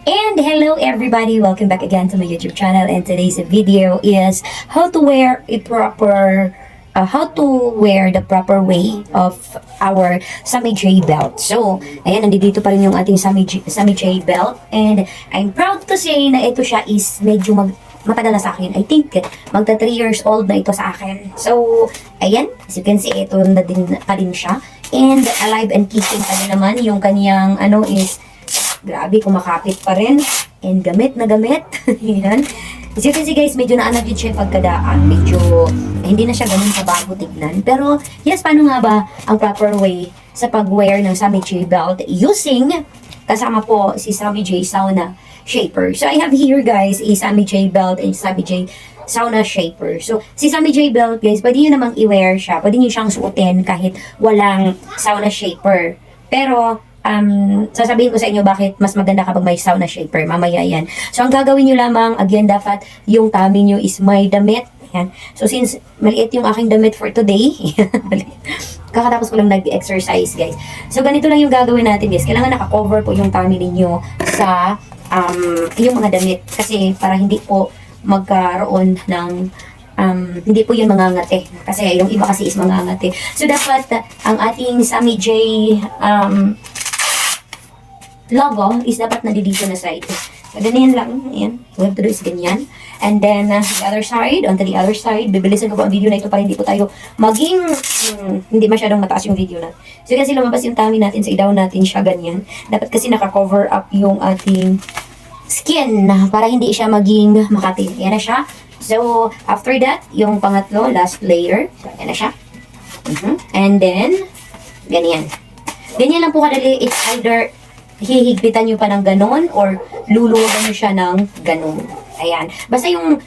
And hello everybody, welcome back again to my YouTube channel, and today's video is how to wear the proper way of our Sammy J belt. So, ayan, nandito pa rin yung ating Sammy J belt, and I'm proud to say na ito siya is medyo matagal na sa akin. I think magta 3 years old na ito sa akin. So, ayan, as you can see, ito na din pa rin siya. And alive and kicking pa din naman yung kaniyang is grabe, kumakapit pa rin. And gamit na gamit. Yan. As you can see guys, medyo naanag yun siya pagkadaan. Medyo, hindi na siya ganun kabago tignan. Pero, yes, paano nga ba ang proper way sa pag-wear ng Sammy J belt using, kasama po si Sammy J Sauna Shaper. So, I have here guys, a Sammy J belt and Sammy J Sauna Shaper. So, si Sammy J belt guys, pwede nyo namang i-wear siya. Pwede nyo siyang suotin kahit walang Sauna Shaper. Pero, sasabihin ko sa inyo bakit mas maganda kapag may Sauna Shaper. Mamaya yan. So, ang gagawin nyo lamang, again, dapat yung tummy nyo is may damit. Yan. So, since maliit yung aking damit for today, kakatapos ko lang nag-exercise, guys. So, ganito lang yung gagawin natin, guys. Kailangan naka-cover po yung tummy ninyo sa yung mga damit. Kasi, para hindi po magkaroon ng hindi po yun mangangati. Kasi, yung iba kasi is mangangati. So, dapat ang ating Sammy J logo is dapat nandito na side. So, ganyan lang. Ayan. We have to do is ganyan. And then, the other side, onto the other side, bibilisan ko po ang video na ito para hindi po tayo maging, hindi masyadong mataas yung video na. So, kasi lumabas yung tummy natin, so i-down natin siya ganyan. Dapat kasi naka-cover up yung ating skin para hindi siya maging makati. Ayan na siya. So, after that, yung pangatlo, last layer. So, ayan na siya. And then, ganyan. Ganyan lang po kadali. It's either hihigpitan nyo pa ng ganon or luluwagan nyo siya ng ganon. Ayan. Basta yung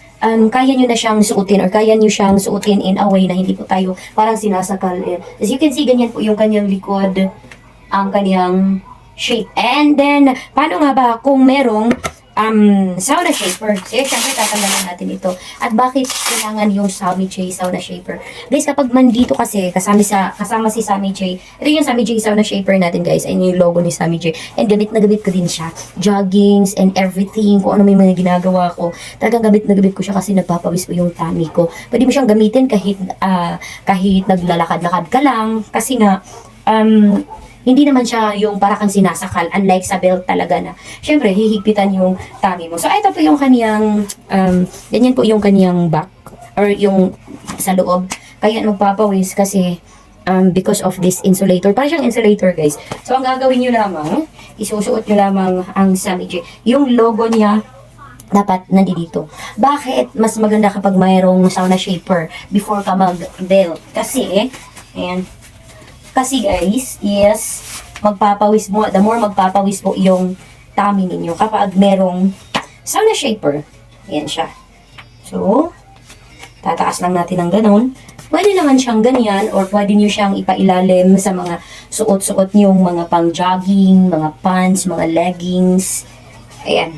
kaya nyo na siyang suotin or kaya nyo siyang suotin in a way na hindi po tayo parang sinasakal. As you can see, ganyan po yung kanyang likod, ang kanyang shape. And then, paano nga ba kung merong Sauna Shaper? So, syempre, tatanggalan natin ito. At bakit kailangan yung Sammy J Sauna Shaper? Guys, kapag mandito kasi, kasama si Sammy J, ito yung Sammy J Sauna Shaper natin, guys. Ayun yung logo ni Sammy J. And gamit na gamit ko din siya. Joggings and everything. Kung ano may mga ginagawa ko. Talagang gamit na gamit ko siya kasi nagpapawis po yung tummy ko. Pwede mo siyang gamitin kahit naglalakad-lakad ka lang. Kasi nga, hindi naman siya yung para kang sinasakal, unlike sa belt talaga na, syempre, hihigpitan yung tummy mo. So, ito po yung kaniyang, ganyan po yung kaniyang back, or yung sa loob. Kaya magpapawis kasi, because of this insulator. Para siyang insulator, guys. So, ang gagawin nyo lamang, isusuot nyo lamang ang Sammy J. Yung logo niya, dapat nandito. Bakit mas maganda kapag mayroong Sauna Shaper before ka mag-belt? Kasi, ayan, kasi guys, yes, magpapawis mo, the more magpapawis po yung tummy ninyo kapag merong Sauna Shaper. Ayan siya. So, tataas lang natin ng ganun. Pwede naman siyang ganyan or pwede nyo siyang ipailalim sa mga suot-suot nyong mga pang-jogging, mga pants, mga leggings. Ayan.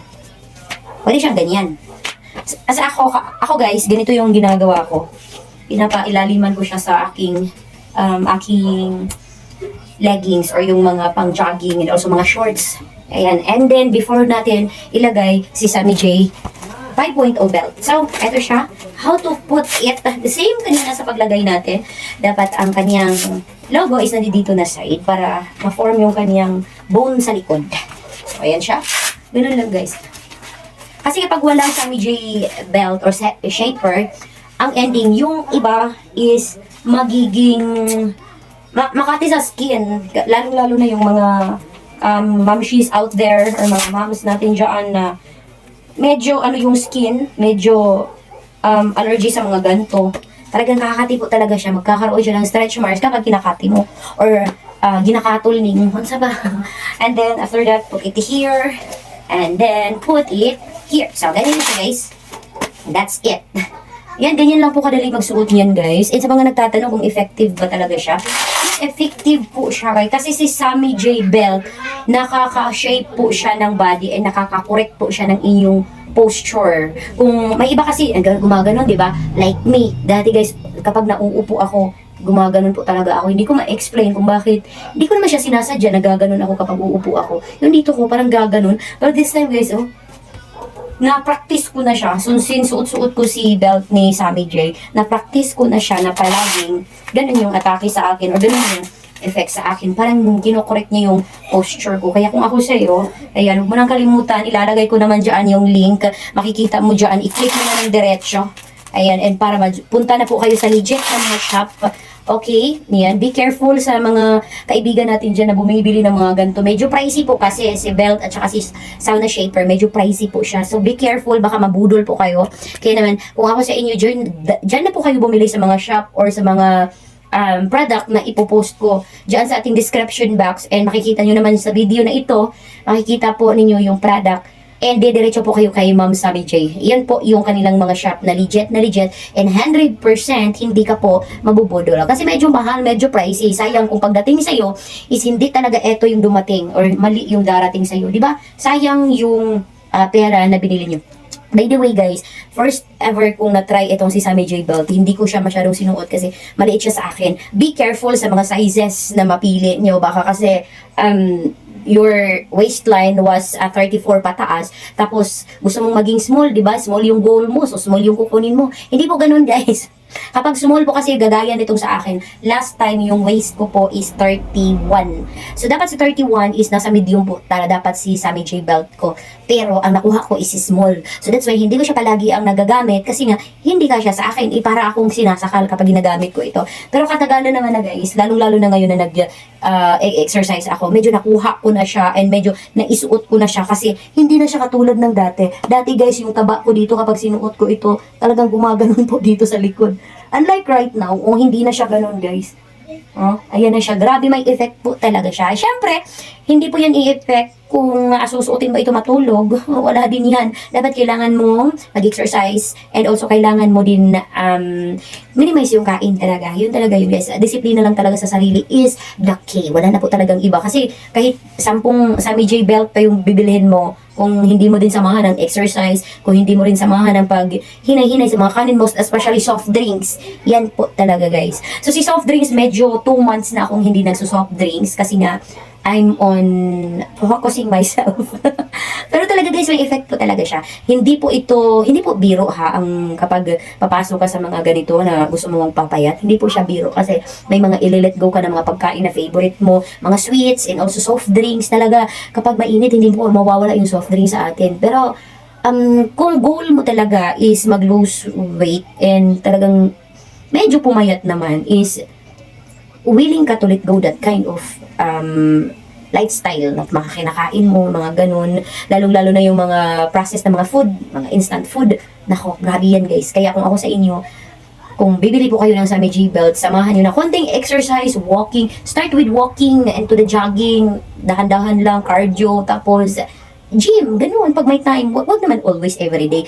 Pwede siyang ganyan. As ako guys, ganito yung ginagawa ko. Pinapailaliman ko siya sa aking leggings or yung mga pang-jogging and also mga shorts. Ayan. And then, before natin ilagay si Sammy J 5.0 belt. So, eto siya. How to put it. The same kanina sa paglagay natin. Dapat ang kanyang logo is nandito na side para ma-form yung kanyang bone sa likod. So, ayan siya. Ganun lang guys. Kasi kapag walang Sammy J belt or shaper, ang ending, yung iba is magiging makati sa skin. Lalo-lalo na yung mga mamshies out there or mga moms natin dyan na medyo yung skin, medyo allergy sa mga ganto. Talagang kakati po talaga siya. Magkakaroon siya ng stretch marks kapag kinakati mo or ginakatulning. Ano ba? And then after that, put it here and then put it here. So, ganyan siya guys. That's it. Yan, ganyan lang po kadali magsuot niyan, guys. And sa mga nagtatanong kung effective ba talaga siya, effective po siya, guys. Kasi si Sammy J belt, nakaka-shape po siya ng body and nakaka-correct po siya ng inyong posture. Kung may iba kasi, gumagano, di ba? Like me. Dati, guys, kapag nauupo ako, gumaganon po talaga ako. Hindi ko ma-explain kung bakit. Hindi ko naman siya sinasadya, nagaganon ako kapag uupo ako. Yung dito ko, parang gaganon. Pero this time guys, oh, na-practice ko na siya. So, since suot-suot ko si belt ni Sammy J, na-practice ko na siya na palaging ganun yung atake sa akin or ganun yung effect sa akin. Parang kinokorek niya yung posture ko. Kaya kung ako sa'yo, ayan, huwag mo nang kalimutan, ilalagay ko naman dyan yung link. Makikita mo dyan, i-click mo na ng diretsyo. Ayan, and para punta na po kayo sa legit na mga shop. Okay, yan. Be careful sa mga kaibigan natin dyan na bumibili ng mga ganito. Medyo pricey po kasi si belt at saka si sauna shaper. Medyo pricey po siya. So, be careful. Baka mabudol po kayo. Kaya naman, kung ako sa inyo, dyan na po kayo bumili sa mga shop or sa mga product na ipopost ko dyan sa ating description box. And makikita nyo naman sa video na ito, makikita po ninyo yung product. And didiretso po kayo kay Ma'am Sammy J. Yan po yung kanilang mga shop na legit and 100% hindi ka po mabubudol. Kasi medyo mahal, medyo pricey. Sayang kung pagdating sa'yo is hindi talaga eto yung dumating or mali yung darating sa'yo. Diba? Sayang yung pera na binili nyo. By the way guys, first ever kong na-try itong si Sammy J belt, hindi ko siya masyadong sinuot kasi maliit siya sa akin. Be careful sa mga sizes na mapili nyo. Baka kasi your waistline was 34 pataas, tapos gusto mong maging small, di ba? Small yung goal mo, so small yung kukunin mo. Hindi po ganun, guys. Kapag small po kasi gagaya nitong sa akin, last time yung waist ko po is 31. So dapat si 31 is nasa medium po, dapat si Sammy J belt ko. Pero ang nakuha ko is small. So that's why hindi ko siya palagi ang nagagamit kasi nga hindi ka siya sa akin. Para akong sinasakal kapag ginagamit ko ito. Pero katagalan naman na guys, lalong-lalo na ngayon na nag-exercise ako, medyo nakuha ko na siya and medyo naisuot ko na siya kasi hindi na siya katulad ng dati. Dati guys, yung taba ko dito kapag sinuot ko ito, talagang gumaganon po dito sa likod. Unlike right now, hindi na siya ganon guys. Ayan na siya. Grabe, may effect po talaga siya. Siyempre, hindi po yan i-effect kung susuotin mo ito matulog. Wala din yan. Dapat kailangan mo mag-exercise and also kailangan mo din minimize yung kain talaga. Yun talaga yun guys. Disiplina lang talaga sa sarili is the key. Wala na po talagang iba. Kasi kahit 10 Sammy J belt pa yung bibilhin mo, kung hindi mo din samahan ng exercise, kung hindi mo rin samahan ng pag hinay-hinay sa mga kanin, most especially soft drinks, yan po talaga guys. So si soft drinks, medyo 2 months na akong hindi nagso-soft drinks kasi nga I'm on focusing myself. Pero talaga guys, may effect po talaga siya. Hindi po biro ha, ang kapag papasok ka sa mga ganito na gusto mong papayat, hindi po siya biro kasi may mga i-let go ka ng mga pagkain na favorite mo, mga sweets and also soft drinks talaga. Kapag mainit, hindi po mawawala yung soft drinks sa atin. Pero kung goal mo talaga is mag-lose weight and talagang medyo pumayat naman, is willing ka to let go that kind of lifestyle na mga kinakain mo, mga ganun, lalong-lalo na yung mga processed na mga food, mga instant food, nako, grabe yan guys. Kaya kung ako sa inyo, kung bibili po kayo ng Sammy J belt, samahan nyo na konting exercise, walking, start with walking and to the jogging, dahan-dahan lang, cardio, tapos gym, ganun, pag may time, wag naman always everyday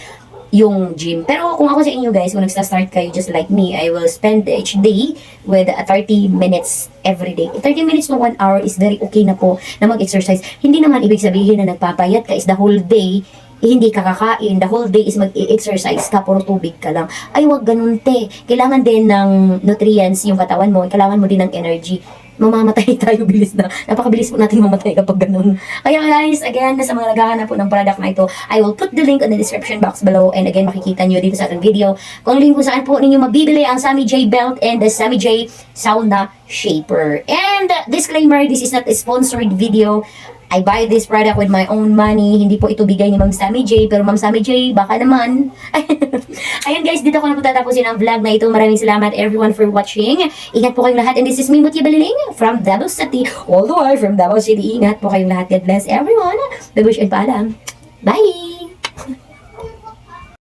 yung gym. Pero kung ako sa inyo guys, kung nagsa-start kayo just like me, I will spend each day with 30 minutes every day. 30 minutes to 1 hour is very okay na po na mag-exercise. Hindi naman ibig sabihin na nagpapayat ka is the whole day hindi ka kakain, the whole day is mag-exercise ka, puro tubig ka lang. Ay, wag ganun te. Kailangan din ng nutrients yung katawan mo, kailangan mo din ng energy. Mamamatay tayo bilis na. Napakabilis po natin mamatay kapag ganun. Kaya guys, again, sa mga naghahanap po ng product na ito, I will put the link in the description box below. And again, makikita nyo dito sa ating video kung link kung saan po ninyo mabibili ang Sammy J belt and the Sammy J sauna shaper. And disclaimer, this is not a sponsored video. I buy this product with my own money. Hindi po ito bigay ni Ma'am Sammy J. Pero Ma'am Sammy J, baka naman. Ayan guys, dito ko na po tatapusin ang vlog na ito. Maraming salamat everyone for watching. Ingat po kayong lahat. And this is me, Mutia Baliling from Davao City. All the way from Davao City. Ingat po kayong lahat. God bless everyone. Babush and paalam. Bye!